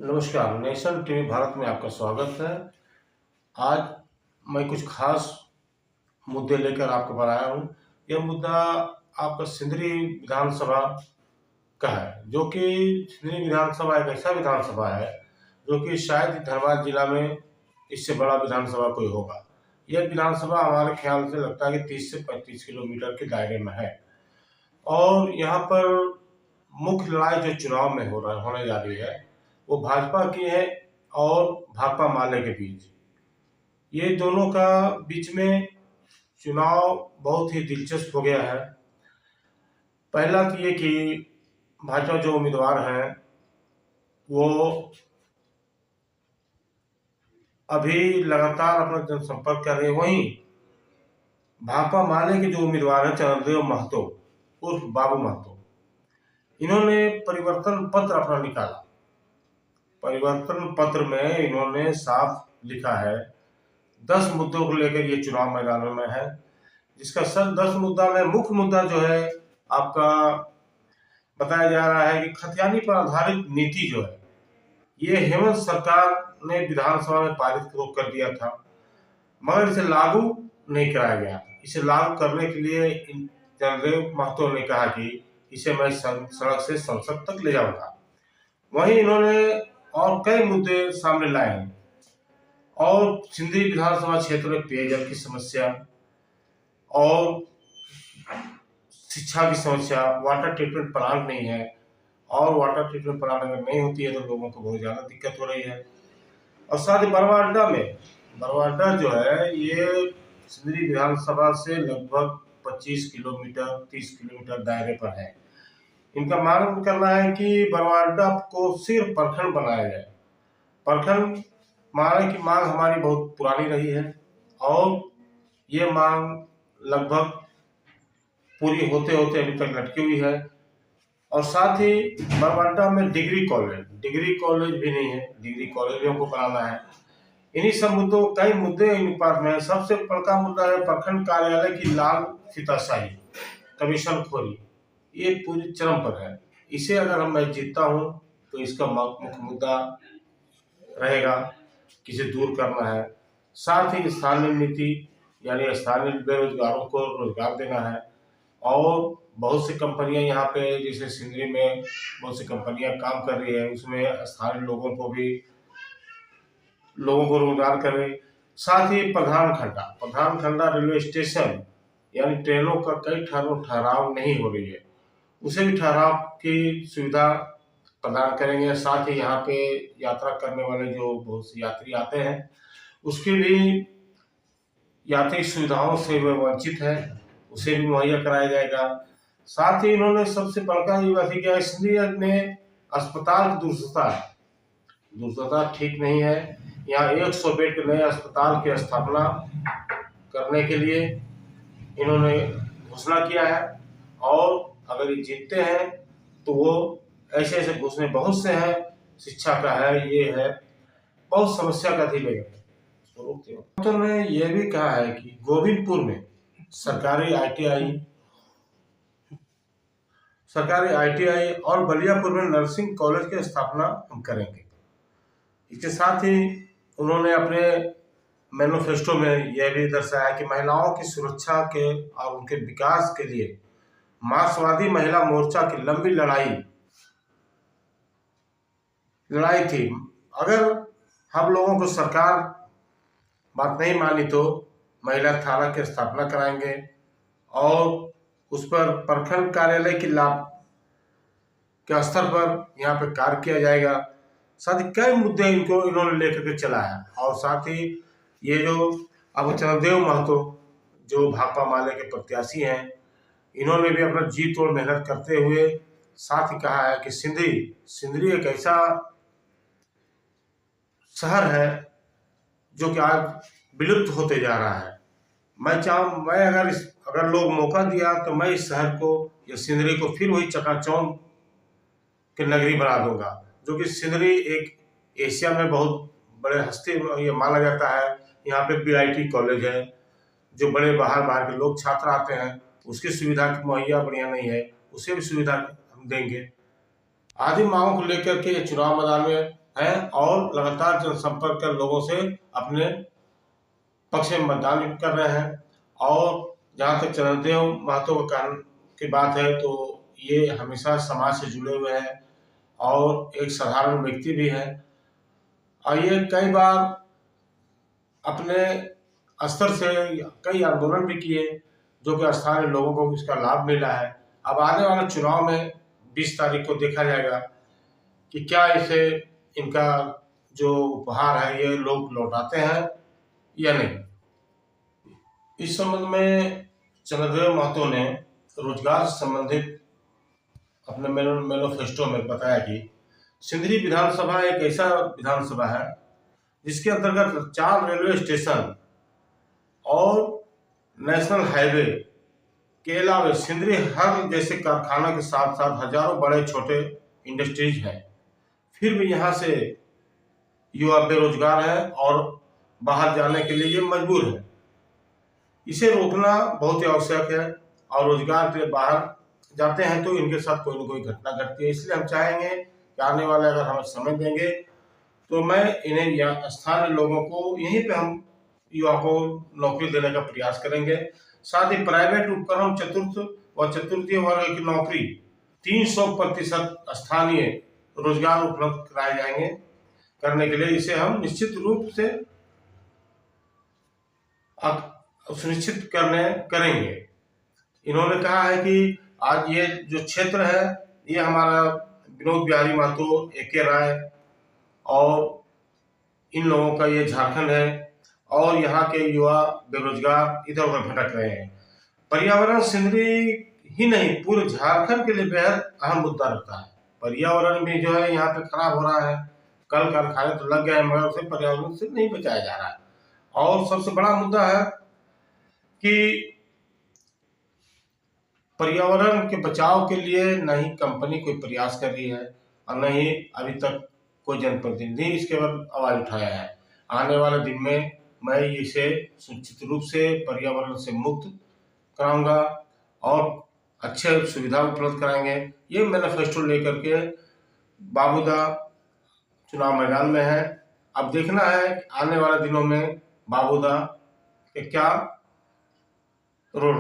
नमस्कार, nation TV Bharat में आपका स्वागत है। आज मैं कुछ खास मुद्दे लेकर आपको बनाया हूँ। यह मुद्दा आपका सिंदरी विधानसभा का है, जो कि सिंदरी विधानसभा एक ऐसा विधानसभा है जो कि शायद धनबाद जिला में इससे बड़ा विधानसभा कोई होगा। यह विधानसभा हमारे ख्याल से लगता है कि 30 से 35 किलोमीटर के दायरे में है और यहाँ पर मुख्य लड़ाई जो चुनाव में होने जा रही है वो भाजपा की है और भाकपा माले के बीच। ये दोनों का बीच में चुनाव बहुत ही दिलचस्प हो गया है। पहला तो ये कि भाजपा जो उम्मीदवार हैं वो अभी लगातार अपना जनसंपर्क कर रहे हैं। वहीं भाकपा माले के जो उम्मीदवार हैं चंद्रदेव महतो उर्फ बाबू महतो, इन्होंने परिवर्तन पत्र अपना निकाला। परिवर्तन पत्र में इन्होंने साफ लिखा है 10 मुद्दों को लेकर ये चुनाव मैदानों में है, जिसका सर 10 मुद्दा में मुख्य मुद्दा जो है आपका बताया जा रहा है कि खतियानी पर आधारित नीति जो है ये हेमंत सरकार ने विधानसभा में पारित कर दिया था, मगर इसे लागू नहीं कराया गया। इसे लागू करने के लिए चंद्रदेव महतो ने कहा कि इसे मैं सड़क से संसद तक ले जाऊंगा। वहीं इन्होंने और कई मुद्दे सामने लाए हैं और सिंदरी विधानसभा क्षेत्र में पेयजल की समस्या और शिक्षा की समस्या, वाटर ट्रीटमेंट प्लांट नहीं है और वाटर ट्रीटमेंट प्लांट अगर नहीं होती है तो लोगों को बहुत ज़्यादा दिक्कत हो रही है। और साथ ही बरवा अड्डा जो है ये सिंदरी विधानसभा से लगभग 25 किलोमीटर 30 किलोमीटर दायरे पर है। इनका मांग करना है कि बरवा अड्डा को सिर्फ प्रखंड बनाया जाए। प्रखंड मांग की मांग हमारी बहुत पुरानी रही है और ये मांग लगभग पूरी होते होते अभी तक लटकी हुई है। और साथ ही बरवाडा में डिग्री कॉलेज भी नहीं है, डिग्री कॉलेज भी हमको बनाना है। इन्हीं सब मुद्दों कई मुद्दे इन पास में है। सबसे बड़ा मुद्दा है प्रखंड कार्यालय की लाल फीताशाही, कमीशन खोरी, ये पूरी चरम पर है। इसे अगर मैं जीतता हूँ तो इसका मुख्य मुद्दा रहेगा कि इसे दूर करना है। साथ ही स्थानीय नीति यानी स्थानीय बेरोजगारों को रोजगार देना है और बहुत सी कंपनियां यहाँ पे जैसे सिंदरी में बहुत सी कंपनियां काम कर रही है, उसमें स्थानीय लोगों को रोजगार करें। साथ ही प्रधान खंडा रेलवे स्टेशन यानी ट्रेनों का कई ठहराव नहीं हो रही है, उसे भी ठहराव की सुविधा प्रदान करेंगे। साथ ही यहाँ पे यात्रा करने वाले जो बहुत से यात्री आते हैं उसकी भी यात्री सुविधाओं से वे वंचित है, उसे भी मुहैया कराया जाएगा। साथ ही इन्होंने सबसे बड़का ये बात किया इसलिए में अस्पताल की दुरुस्तता ठीक नहीं है। यहाँ 100 बेड के नए अस्पताल की स्थापना करने के लिए इन्होंने घोषणा किया है और अगर ये जीतते हैं तो वो ऐसे ऐसे घोषणे बहुत से हैं, शिक्षा का है, ये है, बहुत समस्या का थी तो ने यह भी कहा है कि गोविंदपुर में सरकारी आईटीआई और बलियापुर में नर्सिंग कॉलेज की स्थापना हम करेंगे। इसके साथ ही उन्होंने अपने मैनिफेस्टो में यह भी दर्शाया कि महिलाओं की सुरक्षा के और उनके विकास के लिए मार्क्सवादी महिला मोर्चा की लंबी लड़ाई थी। अगर हम लोगों को सरकार बात नहीं मानी तो महिला थाना की स्थापना कराएंगे और उस पर प्रखंड कार्यालय की लाभ के स्तर पर यहाँ पे कार्य किया जाएगा। साथ ही कई मुद्दे इन्होंने लेकर के चला है और साथ ही ये जो अब चंद्रदेव महतो जो भाकपा माले के प्रत्याशी हैं, इन्होंने भी अपना जी तोड़ मेहनत करते हुए साथ ही कहा है कि सिंदरी एक ऐसा शहर है जो कि आज विलुप्त होते जा रहा है। मैं अगर लोग मौका दिया तो मैं इस शहर को या सिंदरी को फिर वही चकाचौंध की नगरी बना दूंगा, जो कि सिंदरी एक एशिया में बहुत बड़े हस्ती ये माना जाता है। यहाँ पे बीआईटी कॉलेज है, जो बड़े बाहर के लोग छात्र आते हैं, उसकी सुविधा मुहैया बढ़िया नहीं है, उसे भी सुविधा हम देंगे। आदि मांगों को लेकर के चुनाव मैदान में हैं और लगातार जनसंपर्क कर लोगों से अपने पक्ष में मतदान कर रहे हैं। और जहाँ तक चरणदेव महतो का कारण की बात है तो ये हमेशा समाज से जुड़े हुए हैं और एक साधारण व्यक्ति भी है और ये कई बार अपने स्तर से कई आंदोलन भी किए जो कि स्थानीय लोगों को इसका लाभ मिला है। अब आने वाले चुनाव में 20 तारीख को देखा जाएगा कि क्या इसे इनका जो उपहार है ये लोग लौटाते हैं या नहीं। इस संबंध में चंद्रदेव महतो ने रोजगार से संबंधित अपने मैनिफेस्टो में बताया कि सिंदरी विधानसभा एक ऐसा विधानसभा है जिसके अंतर्गत 4 रेलवे स्टेशन और नेशनल हाईवे के अलावा सिंदरी हर जैसे कारखाना के साथ साथ हजारों बड़े छोटे इंडस्ट्रीज हैं। फिर भी यहाँ से युवा बेरोजगार है और बाहर जाने के लिए ये मजबूर है। इसे रोकना बहुत ही आवश्यक है और रोजगार के लिए बाहर जाते हैं तो इनके साथ कोई न कोई घटना घटती है। इसलिए हम चाहेंगे कि आने वाले अगर हमें समय देंगे तो मैं इन्हें या स्थानीय लोगों को यहीं पे हम युवा को नौकरी देने का प्रयास करेंगे। साथ ही प्राइवेट उपक्रम चतुर्थ व चतुर्थीय वर्ग की नौकरी 300% स्थानीय रोजगार उपलब्ध कराए जाएंगे। करने के लिए इसे हम निश्चित रूप से सुनिश्चित करेंगे। इन्होंने कहा है कि आज ये जो क्षेत्र है ये हमारा विनोद बिहारी महतो, AK राय और इन लोगों का ये झारखंड है और यहाँ के युवा बेरोजगार इधर उधर भटक रहे हैं। पर्यावरण सिंदरी ही नहीं पूरे झारखंड के लिए बेहद अहम मुद्दा रखता है। पर्यावरण भी जो है यहाँ पे खराब हो रहा है, कल कारखाने तो लग गए हैं मगर उसे पर्यावरण से नहीं बचाया जा रहा है। और सबसे बड़ा मुद्दा है कि पर्यावरण के बचाव के लिए न ही कंपनी कोई प्रयास कर रही है और न ही अभी तक कोई जनप्रतिनिधि इसके बाद आवाज उठाया है। आने वाले दिन में मैं इसे सुनिश्चित रूप से पर्यावरण से मुक्त कराऊंगा और अच्छे सुविधा उपलब्ध कराएंगे। ये मैनिफेस्टो लेकर के बाबूदा चुनाव मैदान में है। अब देखना है आने वाले दिनों में बाबूदा के क्या रोल